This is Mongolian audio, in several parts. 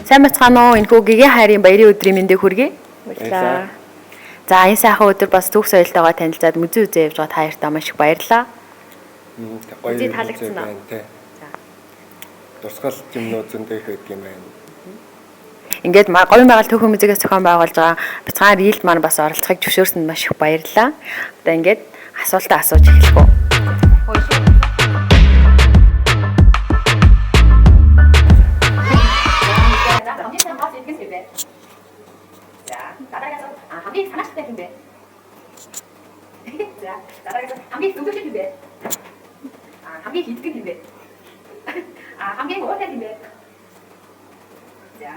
Сайн бацгаана уу? Энэхүү гигийн хайрын баярын өдрийн мэндийг хүргэе. Баярлалаа. За энэ сайхан өдөр бас түүх соёлтойгоо танилцаад музей үзээ явж байгаа та хоёртаа маш их баярлалаа. Гоё таалагдсан байна те. Дурсгал юмнууд зөндөө их байдаг юм байна. Ингээд говийн байгаль түүхэн музейгээс зохион байгуулж байгаа бяцхан рилд маань бас оролцохыг зөвшөөрсөнд маш их баярлалаа. Одоо ингээд асуултаа асууж эхлэх үү. хамгийн санаачтай юм бэ? За, дараагийн хамгийн зүгтгэл юм бэ? Хамгийн хитгэн юм бэ? Хамгийн ууртай юм бэ? За,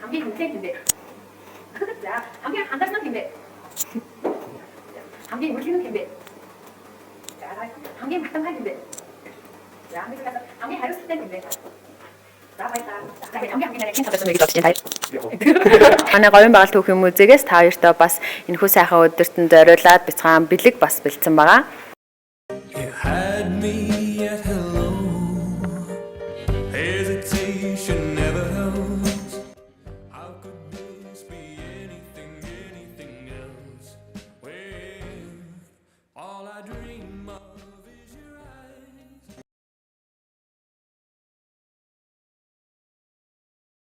хамгийн хүнтэй юм бэ? За, хамгийн хандарсан юм бэ? Хамгийн үлгэн юм бэ? За, хамгийн батамхай юм бэ? За, хамгийн хариуцлагатай юм бэ? За, баярлалаа. За, хамгийн нарийн тоглосон мэй гэж бодож байна. Манай говийн байгаль түүхийн музейгээс та хоёртаа бас энэхүү сайхан өдөртөнд зориулаад бяцхан бэлэг бас бэлдсэн байгаа.